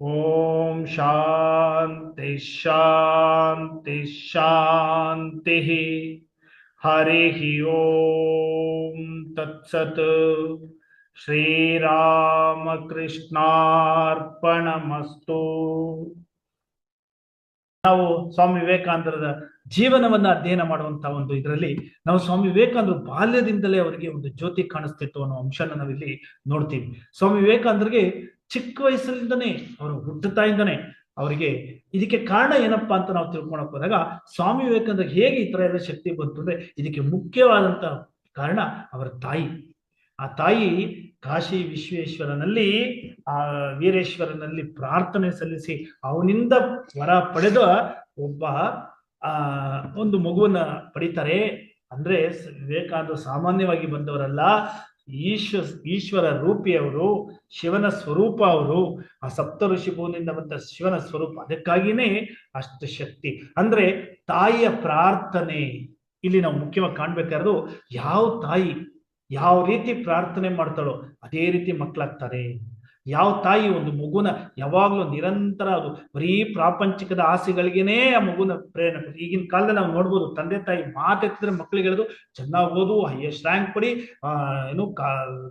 ಓಂ ಶಾಂತಿ ಶಾಂತಿ ಶಾಂತಿ. ಹರಿ ಓಂ ತತ್ಸತ್. ಶ್ರೀರಾಮಕೃಷ್ಣಾರ್ಪಣಮಸ್ತು. ನಾವು ಸ್ವಾಮಿ ವಿವೇಕಾನಂದರ ಜೀವನವನ್ನ ಅಧ್ಯಯನ ಮಾಡುವಂತಹ ಒಂದು ಇದರಲ್ಲಿ ನಾವು ಸ್ವಾಮಿ ವಿವೇಕಾನಂದರು ಬಾಲ್ಯದಿಂದಲೇ ಅವರಿಗೆ ಒಂದು ಜ್ಯೋತಿ ಕಾಣಿಸ್ತಿತ್ತು ಅನ್ನೋ ಅಂಶನ ನಾವಿಲ್ಲಿ ನೋಡ್ತೀವಿ. ಸ್ವಾಮಿ ವಿವೇಕಾನಂದರಿಗೆ ಚಿಕ್ಕ ವಯಸ್ಸಿನಿಂದನೇ ಅವರು ಹುಟ್ಟುತ್ತಾಯಿಂದನೇ ಅವರಿಗೆ ಇದಕ್ಕೆ ಕಾರಣ ಏನಪ್ಪಾ ಅಂತ ನಾವು ತಿಳ್ಕೊಳಕ್ ಹೋದಾಗ ಸ್ವಾಮಿ ವಿವೇಕಾನಂದ ಹೇಗೆ ಈ ತರ ಎಲ್ಲ ಶಕ್ತಿ ಬಂತು ಅಂದ್ರೆ ಇದಕ್ಕೆ ಮುಖ್ಯವಾದಂತ ಕಾರಣ ಅವರ ತಾಯಿ. ಆ ತಾಯಿ ಕಾಶಿ ವಿಶ್ವೇಶ್ವರನಲ್ಲಿ ಆ ವೀರೇಶ್ವರನಲ್ಲಿ ಪ್ರಾರ್ಥನೆ ಸಲ್ಲಿಸಿ ಅವನಿಂದ ವರ ಪಡೆದ ಒಬ್ಬ ಒಂದು ಮಗುವನ್ನ ಪಡಿತಾರೆ. ಅಂದ್ರೆ ವಿವೇಕಾನಂದ ಸಾಮಾನ್ಯವಾಗಿ ಬಂದವರಲ್ಲ, ಈಶ್ವರ ರೂಪಿಯವರು, ಶಿವನ ಸ್ವರೂಪ ಅವರು. ಆ ಸಪ್ತ ಋಷಿ ಭೂಮಿಯಿಂದ ಬಂದ ಶಿವನ ಸ್ವರೂಪ. ಅದಕ್ಕಾಗಿನೇ ಅಷ್ಟು ಶಕ್ತಿ. ಅಂದ್ರೆ ತಾಯಿಯ ಪ್ರಾರ್ಥನೆ ಇಲ್ಲಿ ನಾವು ಮುಖ್ಯವಾಗಿ ಕಾಣ್ಬೇಕಾದ್ರು, ಯಾವ ತಾಯಿ ಯಾವ ರೀತಿ ಪ್ರಾರ್ಥನೆ ಮಾಡ್ತಾಳೋ ಅದೇ ರೀತಿ ಮಕ್ಕಳಾಗ್ತಾರೆ. ಯಾವ ತಾಯಿ ಒಂದು ಮಗುನ ಯಾವಾಗ್ಲೂ ನಿರಂತರ ಅದು ಬರೀ ಪ್ರಾಪಂಚಿಕದ ಆಸೆಗಳಿಗೇನೆ ಆ ಮಗುನ ಪ್ರೇರಣೆ. ಈಗಿನ ಕಾಲದಲ್ಲಿ ನಾವು ನೋಡ್ಬೋದು, ತಂದೆ ತಾಯಿ ಮಾತೆತ್ತಿದ್ರೆ ಮಕ್ಳಿಗೆ ಹೇಳೋದು ಚೆನ್ನಾಗಿ ಓದು, ಹೈಯೆಸ್ಟ್ ರ್ಯಾಂಕ್ ಪಡಿ, ಏನು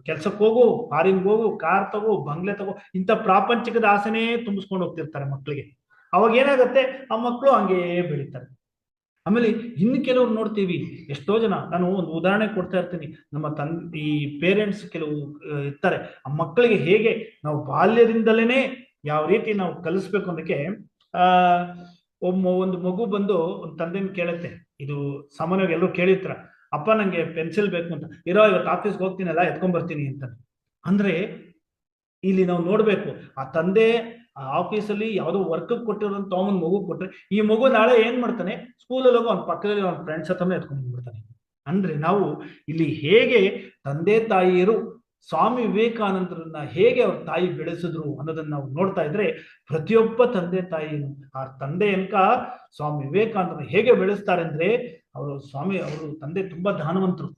ಕೆಲ್ಸಕ್ಕೆ ಹೋಗು, ಫಾರಿನ್ಗೆ ಹೋಗು, ಕಾರ್ ತಗೋ, ಬಂಗ್ಲೆ ತಗೋ, ಇಂಥ ಪ್ರಾಪಂಚಿಕದ ಆಸೆನೇ ತುಂಬಿಸ್ಕೊಂಡು ಹೋಗ್ತಿರ್ತಾರೆ ಮಕ್ಕಳಿಗೆ. ಅವಾಗ ಏನಾಗುತ್ತೆ, ಆ ಮಕ್ಕಳು ಹಂಗೇ ಬೆಳೀತಾರೆ. ಆಮೇಲೆ ಇನ್ನು ಕೆಲವ್ರು ನೋಡ್ತೀವಿ, ಎಷ್ಟೋ ಜನ, ನಾನು ಒಂದು ಉದಾಹರಣೆ ಕೊಡ್ತಾ ಇರ್ತೀನಿ. ನಮ್ಮ ಈ ಪೇರೆಂಟ್ಸ್ ಕೆಲವು ಇರ್ತಾರೆ, ಆ ಮಕ್ಕಳಿಗೆ ಹೇಗೆ ನಾವು ಬಾಲ್ಯದಿಂದಲೇ ಯಾವ ರೀತಿ ನಾವು ಕಲಿಸ್ಬೇಕು ಅನ್ನೋಕ್ಕೆ. ಒಂದು ಮಗು ಬಂದು ಒಂದು ತಂದೆನ ಕೇಳುತ್ತೆ, ಇದು ಸಾಮಾನ್ಯವಾಗಿ ಎಲ್ಲರೂ ಕೇಳಿರ್ತಾರ, ಅಪ್ಪ ನಂಗೆ ಪೆನ್ಸಿಲ್ ಬೇಕು ಅಂತ. ಇವತ್ತು ಆಫೀಸ್ಗೆ ಹೋಗ್ತೀನಲ್ಲ, ಎತ್ಕೊಂಡ್ ಬರ್ತೀನಿ ಅಂತ. ಅಂದ್ರೆ ಇಲ್ಲಿ ನಾವು ನೋಡ್ಬೇಕು, ಆ ತಂದೆ ಆ ಆಫೀಸಲ್ಲಿ ಯಾವುದೋ ವರ್ಕ್ ಕೊಟ್ಟಿರೋದಂತ ಅವನ ಮಗು ಕೊಟ್ರೆ, ಈ ಮಗು ನಾಳೆ ಏನ್ ಮಾಡ್ತಾನೆ, ಸ್ಕೂಲಲ್ಲಿ ಹೋಗೋ ಅವ್ನ ಪಕ್ಕದಲ್ಲಿ ಅವ್ನ ಫ್ರೆಂಡ್ಸ್ ಹತ್ರನೇ ಎತ್ಕೊಂಡ್ ಬಂದ್ಬಿಡ್ತಾನೆ. ಅಂದ್ರೆ ನಾವು ಇಲ್ಲಿ ಹೇಗೆ ತಂದೆ ತಾಯಿಯರು ಸ್ವಾಮಿ ವಿವೇಕಾನಂದರನ್ನ ಹೇಗೆ ಅವ್ರ ತಾಯಿ ಬೆಳೆಸಿದ್ರು ಅನ್ನೋದನ್ನ ನಾವು ನೋಡ್ತಾ ಇದ್ರೆ, ಪ್ರತಿಯೊಬ್ಬ ತಂದೆ ತಾಯಿನು ಆ ತಂದೆ ಅನ್ಕ ಸ್ವಾಮಿ ವಿವೇಕಾನಂದರನ್ನ ಹೇಗೆ ಬೆಳೆಸ್ತಾರೆ ಅಂದ್ರೆ, ಅವರು ತಂದೆ ತುಂಬಾ ದಾನವಂತರು.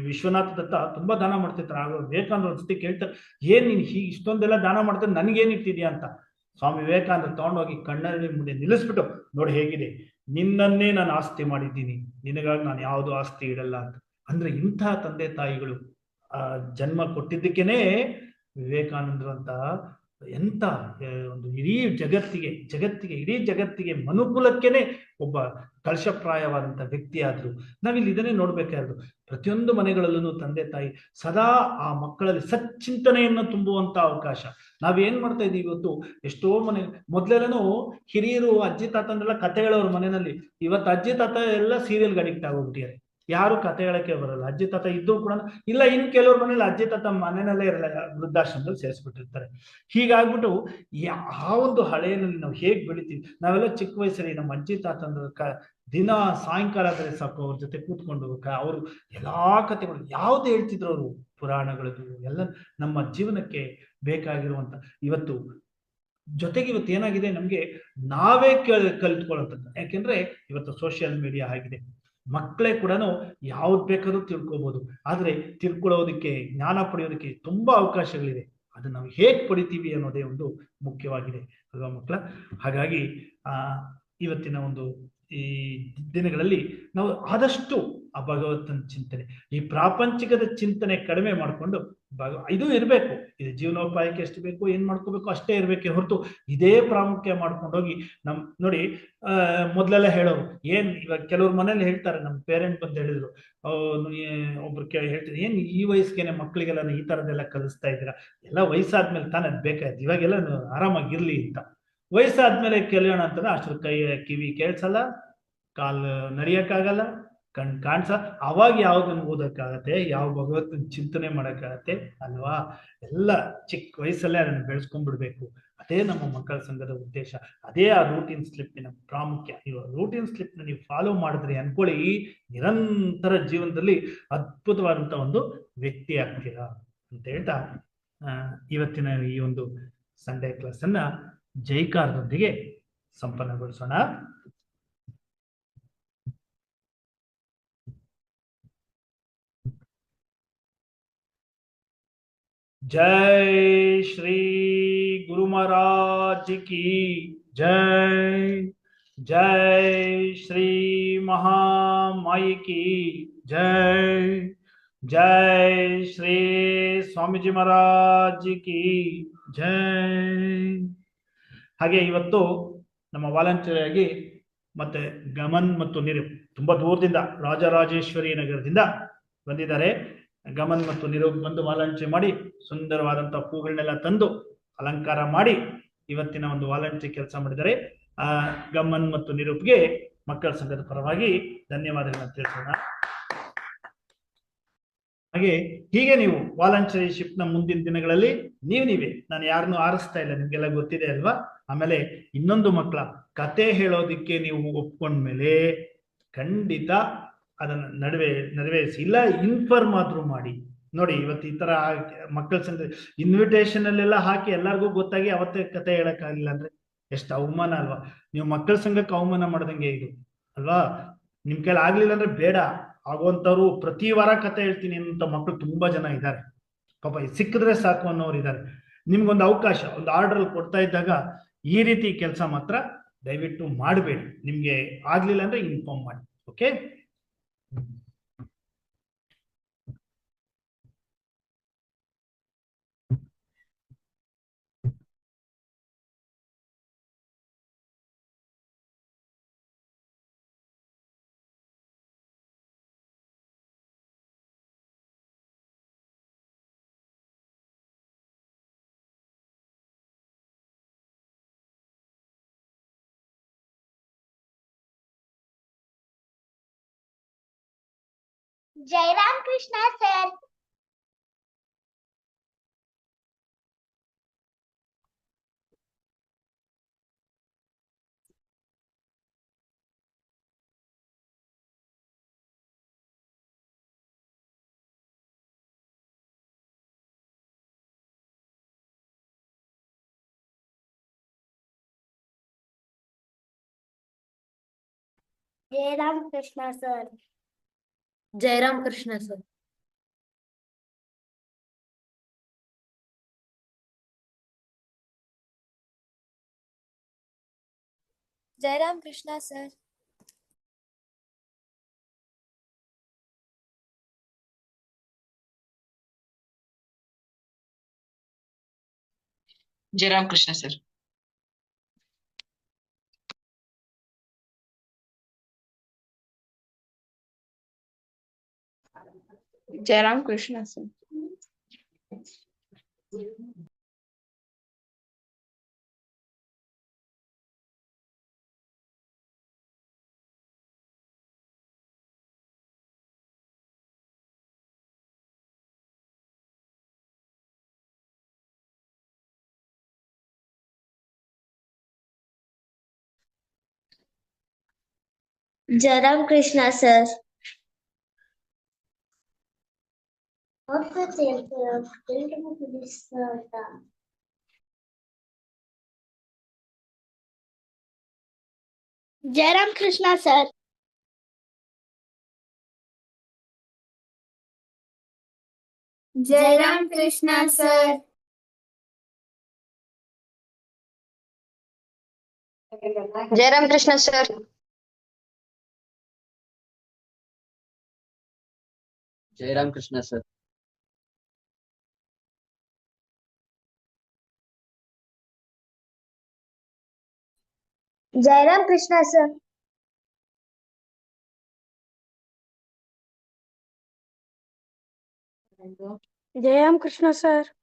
ವಿಶ್ವನಾಥ ದತ್ತ ತುಂಬಾ ದಾನ ಮಾಡ್ತಿರ್ತಾರೆ. ಆಗ ವಿವೇಕಾನಂದ ಜೊತೆ ಕೇಳ್ತಾರೆ, ಏನ್ ನೀನ್ ಇಷ್ಟೊಂದೆಲ್ಲ ದಾನ ಮಾಡ್ತಾರೆ, ನನ್ಗೇನ್ ಇಟ್ಟಿದ್ಯಾ ಅಂತ. ಸ್ವಾಮಿ ವಿವೇಕಾನಂದ ತಗೊಂಡೋಗಿ ಕಣ್ಣಲ್ಲಿ ಮುಂದೆ ನಿಲ್ಲಿಸ್ಬಿಟ್ಟು, ನೋಡಿ ಹೇಗಿದೆ, ನಿನ್ನನ್ನೇ ನಾನು ಆಸ್ತಿ ಮಾಡಿದ್ದೀನಿ, ನಿನಗಾಗಿ ನಾನು ಯಾವುದು ಆಸ್ತಿ ಇಡಲ್ಲ ಅಂತ. ಅಂದ್ರೆ ಇಂಥ ತಂದೆ ತಾಯಿಗಳು ಜನ್ಮ ಕೊಟ್ಟಿದ್ದಕ್ಕೇನೆ ವಿವೇಕಾನಂದರು ಅಂತ ಎಂತ ಒಂದು ಇಡೀ ಜಗತ್ತಿಗೆ ಮನುಕುಲಕ್ಕೇನೆ ಒಬ್ಬ ಕಳಶಪ್ರಾಯವಾದಂಥ ವ್ಯಕ್ತಿ ಆದ್ರು. ನಾವಿಲ್ಲಿ ಇದನ್ನೇ ನೋಡ್ಬೇಕಾದ್ರು, ಪ್ರತಿಯೊಂದು ಮನೆಗಳಲ್ಲೂ ತಂದೆ ತಾಯಿ ಸದಾ ಆ ಮಕ್ಕಳಲ್ಲಿ ಸಚ್ಚಿಂತನೆಯನ್ನು ತುಂಬುವಂತ ಅವಕಾಶ. ನಾವೇನ್ ಮಾಡ್ತಾ ಇದೀವಿ ಇವತ್ತು, ಎಷ್ಟೋ ಮನೆ ಮೊದ್ಲೆಲ್ಲನೂ ಹಿರಿಯರು ಅಜ್ಜಿ ತಾತಂದ್ರೆಲ್ಲ ಕತೆ ಹೇಳೋರು ಮನೆಯಲ್ಲಿ. ಇವತ್ತು ಅಜ್ಜಿ ತಾತ ಎಲ್ಲ ಸೀರಿಯಲ್ಗೆ ಅಡಿಕ್ಟ್ ಆಗೋಗ್ಬಿಟ್ಟಿದ್ದಾರೆ, ಯಾರು ಕತೆ ಹೇಳಕ್ಕೆ ಬರಲ್ಲ. ಅಜ್ಜಿ ತಾತ ಇದ್ದು ಕೂಡ ಇಲ್ಲ, ಇನ್ ಕೆಲವ್ರ ಮನೇಲಿ ಅಜ್ಜಿ ತಾತ ಮನೆಯಲ್ಲೇ ಇರಲ್ಲ, ವೃದ್ಧಾಶ್ರಮದಲ್ಲಿ ಸೇರಿಸ್ಬಿಟ್ಟಿರ್ತಾರೆ. ಹೀಗಾಗ್ಬಿಟ್ಟು ಆ ಒಂದು ಹಳೆಯಲ್ಲಿ ನಾವು ಹೇಗ್ ಬೆಳಿತೀವಿ. ನಾವೆಲ್ಲ ಚಿಕ್ಕ ವಯಸ್ಸಲ್ಲಿ ನಮ್ಮ ಅಜ್ಜಿ ತಾತಂದ್ರ ದಿನ ಸಾಯಂಕಾಲ ಆದರೆ ಸಾಕು ಅವ್ರ ಜೊತೆ ಕೂತ್ಕೊಂಡು ಅವರು ಎಲ್ಲಾ ಕಥೆಗಳು ಯಾವ್ದು ಹೇಳ್ತಿದ್ರು, ಅವರು ಪುರಾಣಗಳದ್ದು ಎಲ್ಲ ನಮ್ಮ ಜೀವನಕ್ಕೆ ಬೇಕಾಗಿರುವಂತ. ಇವತ್ತು ಜೊತೆಗೆ ಇವತ್ತು ಏನಾಗಿದೆ, ನಮ್ಗೆ ನಾವೇ ಕಲಿತ್ಕೊಳ್ಳುವಂಥದ್ದು. ಯಾಕೆಂದ್ರೆ ಇವತ್ತು ಸೋಷಿಯಲ್ ಮೀಡಿಯಾ ಆಗಿದೆ, ಮಕ್ಕಳೇ ಕೂಡ ಯಾವ್ದು ಬೇಕಾದ್ರೂ ತಿಳ್ಕೊಬಹುದು. ಆದ್ರೆ ತಿಳ್ಕೊಳ್ಳೋದಕ್ಕೆ, ಜ್ಞಾನ ಪಡೆಯೋದಕ್ಕೆ ತುಂಬಾ ಅವಕಾಶಗಳಿದೆ. ಅದನ್ನ ನಾವು ಹೇಗ್ ಪಡಿತೀವಿ ಅನ್ನೋದೇ ಒಂದು ಮುಖ್ಯವಾಗಿದೆ ಅಲ್ವಾ ಮಕ್ಕಳ. ಹಾಗಾಗಿ ಇವತ್ತಿನ ಒಂದು ಈ ದಿನಗಳಲ್ಲಿ ನಾವು ಆದಷ್ಟು ಆ ಭಗವಂತನ ಚಿಂತನೆ, ಈ ಪ್ರಾಪಂಚಿಕದ ಚಿಂತನೆ ಕಡಿಮೆ ಮಾಡಿಕೊಂಡು ಇದು ಇರಬೇಕು, ಇದು ಜೀವನೋಪಾಯಕ್ಕೆ ಎಷ್ಟು ಬೇಕು, ಏನ್ ಮಾಡ್ಕೋಬೇಕು ಅಷ್ಟೇ ಇರ್ಬೇಕೆ ಹೊರತು ಇದೇ ಪ್ರಾಮುಖ್ಯ ಮಾಡ್ಕೊಂಡೋಗಿ ನೋಡಿ ಮೊದ್ಲೆಲ್ಲ ಹೇಳೋರು ಏನ್, ಇವಾಗ ಕೆಲವ್ರ ಮನೇಲಿ ಹೇಳ್ತಾರೆ, ನಮ್ಮ ಪೇರೆಂಟ್ ಬಂದು ಹೇಳಿದ್ರು, ಒಬ್ರು ಹೇಳ್ತಾರೆ, ಏನ್ ಈ ವಯಸ್ಸಿಗೆ ಮಕ್ಳಿಗೆಲ್ಲ ಈ ತರದೆಲ್ಲ ಕಲಿಸ್ತಾ ಇದ್ದೀರಾ, ಎಲ್ಲ ವಯಸ್ಸಾದ್ಮೇಲೆ ತಾನೇ ಅದ್ ಬೇಕಾಯ್ತು, ಇವಾಗೆಲ್ಲ ಆರಾಮಾಗಿರ್ಲಿ ಅಂತ. ವಯಸ್ಸಾದ್ಮೇಲೆ ಕಲಿಯೋಣ ಅಂತಂದ್ರೆ ಅಷ್ಟ್ರ ಕಿವಿ ಕೇಳ್ಸಲ್ಲ, ಕಾಲು ನಡಿಯಕ್ಕಾಗಲ್ಲ, ಕಣ್ ಕಾಣಿಸ, ಅವಾಗ ಯಾವ್ದನ್ನ ಓದಕ್ಕಾಗತ್ತೆ, ಯಾವ ಭಗವತ್ತನ ಚಿಂತನೆ ಮಾಡಕ್ಕಾಗತ್ತೆ ಅಲ್ವಾ. ಎಲ್ಲ ಚಿಕ್ಕ ವಯಸ್ಸಲ್ಲೇ ಅದನ್ನ ಬೆಳೆಸ್ಕೊಂಡ್ಬಿಡ್ಬೇಕು. ಅದೇ ನಮ್ಮ ಮಕ್ಕಳ ಸಂಘದ ಉದ್ದೇಶ, ಅದೇ ಆ ರೂಟೀನ್ ಸ್ಲಿಪ್ಪಿನ ಪ್ರಾಮುಖ್ಯ. ಇವಾಗ ರೂಟೀನ್ ಸ್ಲಿಪ್ನ ನೀವು ಫಾಲೋ ಮಾಡಿದ್ರಿ ಅನ್ಕೊಳ್ಳಿ, ನಿರಂತರ ಜೀವನದಲ್ಲಿ ಅದ್ಭುತವಾದಂತ ಒಂದು ವ್ಯಕ್ತಿ ಆಗ್ತೀರಾ ಅಂತ ಹೇಳ್ತಾ ಇವತ್ತಿನ ಈ ಒಂದು ಸಂಡೇ ಕ್ಲಾಸ್ ಅನ್ನ ಜೈಕಾರದೊಂದಿಗೆ ಸಂಪನ್ನಗೊಳಿಸೋಣ. ಜೈ ಶ್ರೀ ಗುರು महाराज की जय। जय श्री महामाई की जय। जय श्री स्वामी जी महाराज की जय। ಹಾಗೆ ಇವತ್ತು ನಮ್ಮ ವಾಲಂಟಿಯರ್ ಆಗಿ ಮತ್ತೆ ಗಮನ್ ಮತ್ತು ನಿರೂಪ್ ತುಂಬಾ ದೂರದಿಂದ ರಾಜರಾಜೇಶ್ವರಿ ನಗರದಿಂದ ಬಂದಿದ್ದಾರೆ. ಗಮನ್ ಮತ್ತು ನಿರೂಪ್ ಬಂದು ವಾಲಂಟಿಯರ್ ಮಾಡಿ ಸುಂದರವಾದಂತಹ ಹೂಗಳನ್ನೆಲ್ಲ ತಂದು ಅಲಂಕಾರ ಮಾಡಿ ಇವತ್ತಿನ ಒಂದು ವಾಲಂಟಿಯರ್ ಕೆಲಸ ಮಾಡಿದ್ದಾರೆ. ಗಮನ್ ಮತ್ತು ನಿರೂಪ್ಗೆ ಮಕ್ಕಳ ಸಂಘದ ಪರವಾಗಿ ಧನ್ಯವಾದಗಳನ್ನು ತಿಳಿಸೋಣ. ಹಾಗೆ ಹೀಗೆ ನೀವು ವಾಲಂಟಿಯರ್ಶಿಪ್ ನ ಮುಂದಿನ ದಿನಗಳಲ್ಲಿ ನೀವೇ ನಾನು ಯಾರನ್ನು ಆರಿಸ್ತಾ ಇಲ್ಲ, ನಿಮ್ಗೆಲ್ಲ ಗೊತ್ತಿದೆ ಅಲ್ವಾ. ಆಮೇಲೆ ಇನ್ನೊಂದು ಮಕ್ಕಳ ಕತೆ ಹೇಳೋದಿಕ್ಕೆ ನೀವು ಒಪ್ಕೊಂಡ್ಮೇಲೆ ಖಂಡಿತ ಅದನ್ನ ನೆರವೇರಿಸಿ, ಇಲ್ಲ ಇನ್ಫಾರ್ಮ್ ಆದ್ರೂ ಮಾಡಿ. ನೋಡಿ ಇವತ್ತು ಈ ತರ ಮಕ್ಕಳ ಸಂಘ ಇನ್ವಿಟೇಷನ್ ಅಲ್ಲೆಲ್ಲ ಹಾಕಿ ಎಲ್ಲರಿಗೂ ಗೊತ್ತಾಗಿ ಅವತ್ತೇ ಕತೆ ಹೇಳಕ್ಕಾಗಿಲ್ಲ ಅಂದ್ರೆ ಎಷ್ಟು ಅವಮಾನ ಅಲ್ವಾ. ನೀವು ಮಕ್ಕಳ ಸಂಘಕ್ಕೆ ಅವಮಾನ ಮಾಡ್ದಂಗೆ ಇದು ಅಲ್ವಾ. ನಿಮ್ ಕೈಲಿ ಆಗ್ಲಿಲ್ಲ ಅಂದ್ರೆ ಬೇಡ, ಆಗುವಂತವ್ರು ಪ್ರತಿ ವಾರ ಕತೆ ಹೇಳ್ತೀನಿ ಅಂತ ಮಕ್ಕಳು ತುಂಬಾ ಜನ ಇದ್ದಾರೆ. ಪಾಪ ಸಿಕ್ಕಿದ್ರೆ ಸಾಕು ಅನ್ನೋರು ಇದ್ದಾರೆ. ನಿಮ್ಗೊಂದು ಅವಕಾಶ, ಒಂದು ಆರ್ಡರ್ ಕೊಡ್ತಾ ಇದ್ದಾಗ ಈ ರೀತಿ ಕೆಲಸ ಮಾತ್ರ ದಯವಿಟ್ಟು ಮಾಡಬೇಡಿ. ನಿಮ್ಗೆ ಆಗ್ಲಿಲ್ಲ ಅಂದ್ರೆ ಇನ್ಫಾರ್ಮ್ ಮಾಡಿ. ಓಕೆ. जय राम कृष्णा सर। जय राम कृष्णा सर। जय राम कृष्ण सर। जय राम कृष्णा सर। जय राम कृष्ण सर। जय राम कृष्ण सर। जय राम कृष्णा सर। जय राम कृष्णा सर। जय राम कृष्णा सर। जय राम कृष्ण सर। जय राम कृष्ण सर। जय राम कृष्णा सर। जय राम कृष्णा सर।